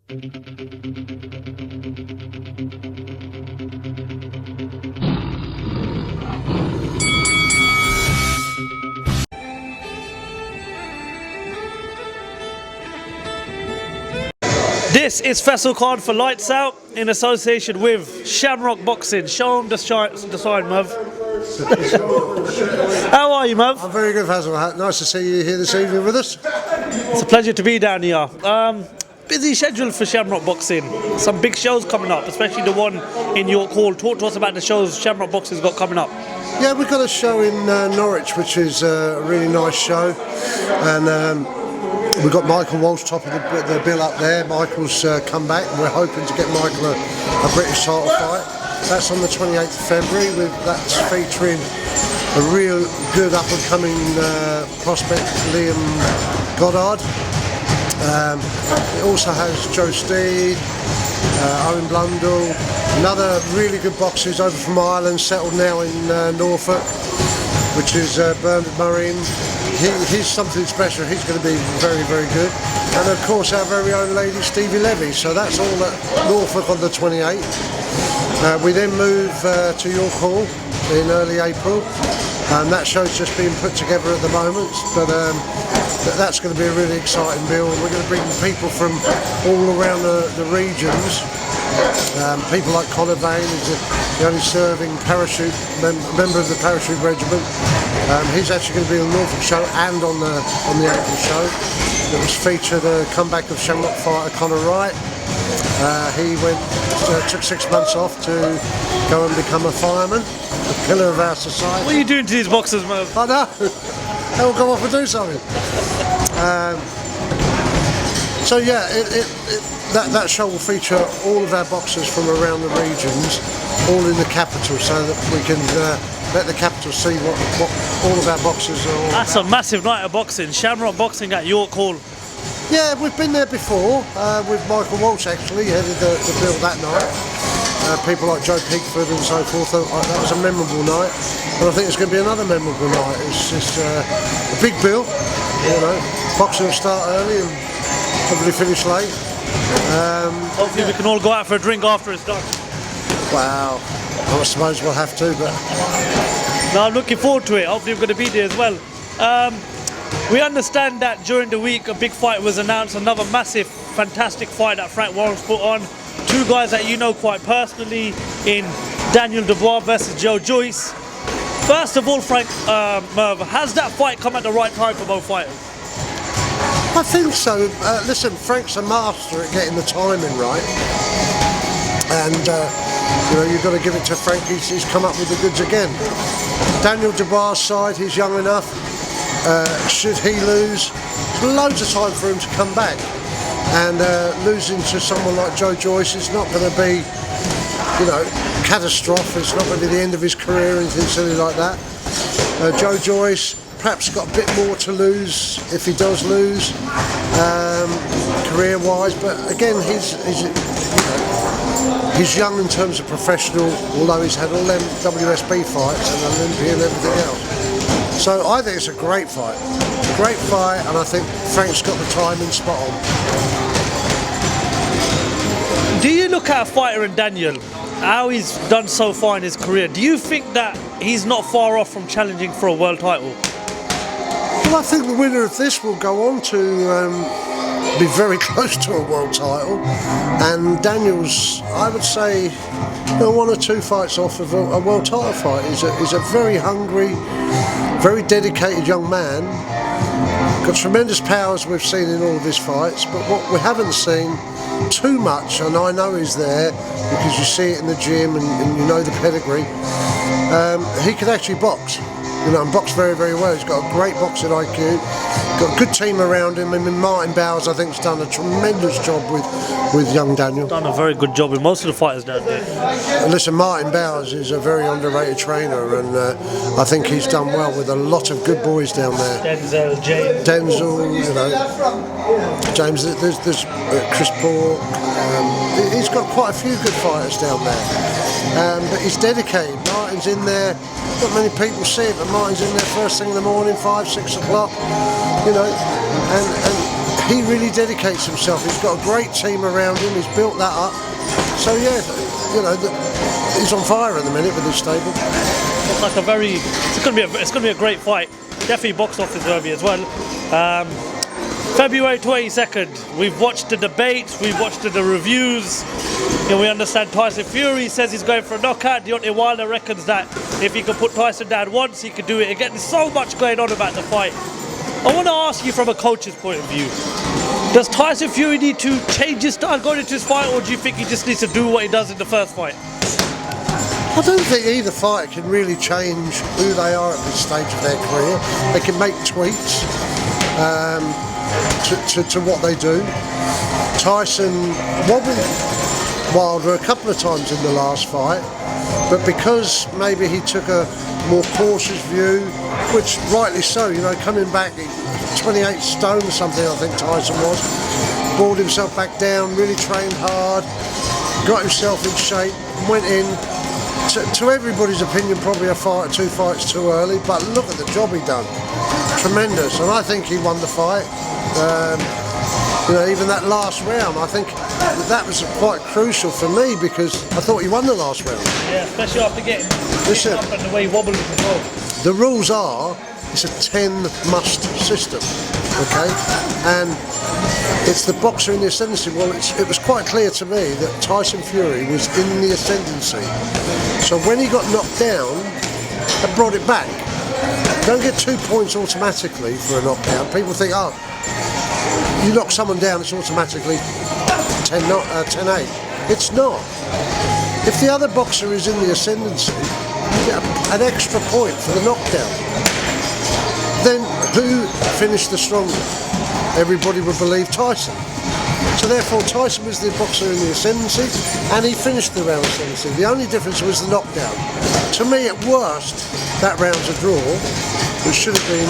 This is FAISAL card for Lights Out in association with Shamrock Boxing. Show them the sign, Merv. How are you, Merv? I'm very good, FAISAL. Nice to see you here this evening with us. It's a pleasure to be down here. Busy schedule for Shamrock Boxing. Some big shows coming up, especially the one in York Hall. Talk to us about the shows Shamrock Boxing's got coming up. Yeah, we've got a show in Norwich, which is a really nice show. And we've got Michael Walsh topping the bill up there. Michael's come back, and we're hoping to get Michael a British title fight. That's on the 28th of February. That's featuring a real good up-and-coming prospect, Liam Goddard. It also has Joe Steed, Owen Blundell, another really good boxers over from Ireland, settled now in Norfolk, which is Bernard Murray. He's something special. He's going to be very, very good. And of course our very own lady Stevie Levy. So that's all at Norfolk on the 28th. We then move to York Hall in early April. And that show's just being put together at the moment. But that's going to be a really exciting bill. We're going to bring people from all around the regions. People like Conor Vane, who's the only serving parachute member of the parachute regiment. He's actually going to be on the Norfolk show and on the April show. It was featured a comeback of Shamrock fighter Conor Wright. He took 6 months off to go and become a fireman, a pillar of our society. What are you doing to these boxers, Merv? I know. They'll go off and do something. So yeah, that show will feature all of our boxers from around the regions, all in the capital, so that we can let the capital see what all of our boxers are all That's about. a massive night of boxing. Shamrock Boxing at York Hall. Yeah, we've been there before with Michael Walsh. Actually headed the bill that night. People like Joe Pigford and so forth. That was a memorable night, and I think it's going to be another memorable night. It's a big bill, you know. Boxing will start early and probably finish late. Hopefully we can all go out for a drink after it's done. Wow, I suppose we'll have to, but No, I'm looking forward to it. Hopefully we're going to be there as well. We understand that during the week a big fight was announced, another massive, fantastic fight that Frank Warren's put on. Two guys that you know quite personally in Daniel Dubois versus Joyce. First of all, Frank, Merv, has that fight come at the right time for both fighters? I think so. Listen, Frank's a master at getting the timing right, and you know, you've got to give it to Frank. He's come up with the goods again. Daniel Dubois' side, he's young enough. Should he lose, there's loads of time for him to come back. And losing to someone like Joyce is not going to be, you know, catastrophic. It's not going to be the end of his career or anything silly like that. Joyce perhaps got a bit more to lose if he does lose, career-wise. But again, he's young in terms of professional, although he's had all them WSB fights and Olympia and everything else. So I think it's a great fight. It's a great fight, and I think Frank's got the timing spot on. Do you look at a fighter in Daniel, how he's done so far in his career? Do you think that he's not far off from challenging for a world title? Well, I think the winner of this will go on to be very close to a world title, and Daniel's, I would say, one or two fights off of a world title fight. He's a very hungry, very dedicated young man. Got tremendous powers we've seen in all of his fights, but what we haven't seen too much, and I know he's there because you see it in the gym and you know the pedigree, he can actually box, you know, and box very, very well. He's got a great boxing IQ, got a good team around him. I mean, Martin Bowers, I think, has done a tremendous job with young Daniel. Done a very good job with most of the fighters down there. And listen, Martin Bowers is a very underrated trainer, and I think he's done well with a lot of good boys down there. Denzel, you know, James, there's Chris Bork. He's got quite a few good fighters down there, but he's dedicated. Martin's in there. Not many people see it, but Martin's in there first thing in the morning, 5, 6 o'clock. You know, and he really dedicates himself. He's got a great team around him. He's built that up. So yeah, you know, he's on fire at the minute with his stable. It's like it's gonna be a great fight. Definitely box office worthy as well. February 22nd. We've watched the debates. We've watched the reviews. You know, we understand Tyson Fury says he's going for a knockout. Deontay Wilder reckons that if he can put Tyson down once, he can do it again. There's so much going on about the fight. I want to ask you from a coach's point of view. Does Tyson Fury need to change his style going into his fight, or do you think he just needs to do what he does in the first fight? I don't think either fighter can really change who they are at this stage of their career. They can make tweaks to what they do. Tyson wobbled Wilder a couple of times in the last fight, but because maybe he took a more cautious view, which rightly so, you know, coming back 28 stone or something, I think Tyson was, brought himself back down, really trained hard, got himself in shape, went in. To everybody's opinion, probably a fight, 2 fights too early, but look at the job he done. Tremendous, and I think he won the fight. You know, even that last round, I think that was quite crucial for me because I thought he won the last round. Yeah, especially after getting up and the way he wobbled as well. The rules are, it's a 10 must system, okay? And it's the boxer in the ascendancy. Well, it was quite clear to me that Tyson Fury was in the ascendancy. So when he got knocked down, that brought it back. Don't get 2 points automatically for a knockdown. People think, oh, you knock someone down, it's automatically 10-8. It's not. If the other boxer is in the ascendancy, you get an extra point for the knockdown. Then who finished the stronger? Everybody would believe Tyson. So therefore Tyson was the boxer in the ascendancy and he finished the round ascendancy. The only difference was the knockdown. To me, at worst, that round's a draw, which should have been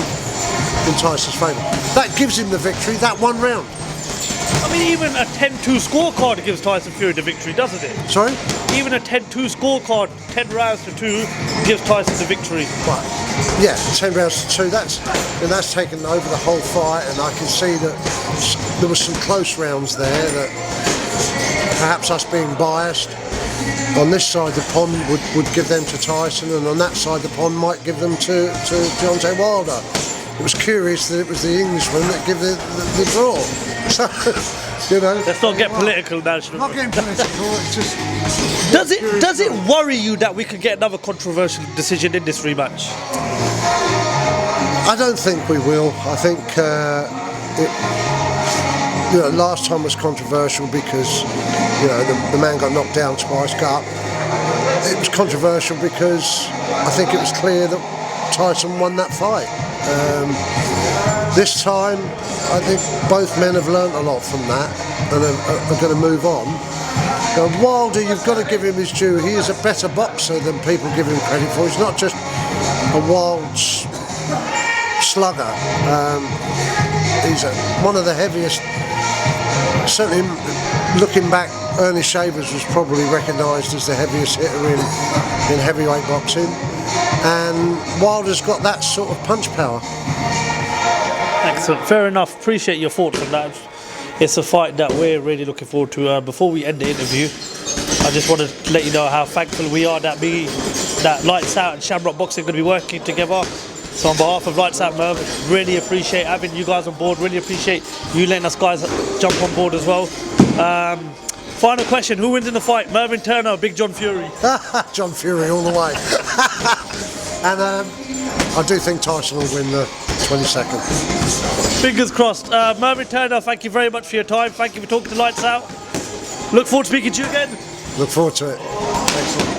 in Tyson's favour. That gives him the victory, that one round. I mean, even a 10-2 scorecard gives Tyson Fury the victory, doesn't it? Sorry? Even a 10-2 scorecard, 10 rounds to 2, gives Tyson the victory. Right. Yeah, 10 rounds to 2. That's taken over the whole fight, and I can see that there were some close rounds there that perhaps us being biased on this side of the pond would give them to Tyson, and on that side of the pond might give them to Deontay Wilder. It was curious that it was the Englishman that gave the draw. So, you know. Let's not get political now. Not getting political. It's just. Does it worry you that we could get another controversial decision in this rematch? I don't think we will. I think last time was controversial because the man got knocked down twice, got up. It was controversial because I think it was clear that Tyson won that fight. This time, I think both men have learnt a lot from that and are going to move on. Now, Wilder, you've got to give him his due. He is a better boxer than people give him credit for. He's not just a wild slugger. He's one of the heaviest. Certainly, looking back, Ernie Shavers was probably recognised as the heaviest hitter in heavyweight boxing. And Wilder's got that sort of punch power. Excellent, fair enough. Appreciate your thoughts on that. It's a fight that we're really looking forward to. Before we end the interview, I just want to let you know how thankful we are that Lights Out and Shamrock Boxing are going to be working together. So on behalf of Lights Out Mervyn, really appreciate having you guys on board. Really appreciate you letting us guys jump on board as well. Final question, who wins in the fight? Mervyn Turner or Big John Fury? John Fury all the way. And I do think Tyson will win the 22nd. Fingers crossed. Mervyn Turner, thank you very much for your time. Thank you for talking to Lights Out. Look forward to speaking to you again. Look forward to it. Excellent.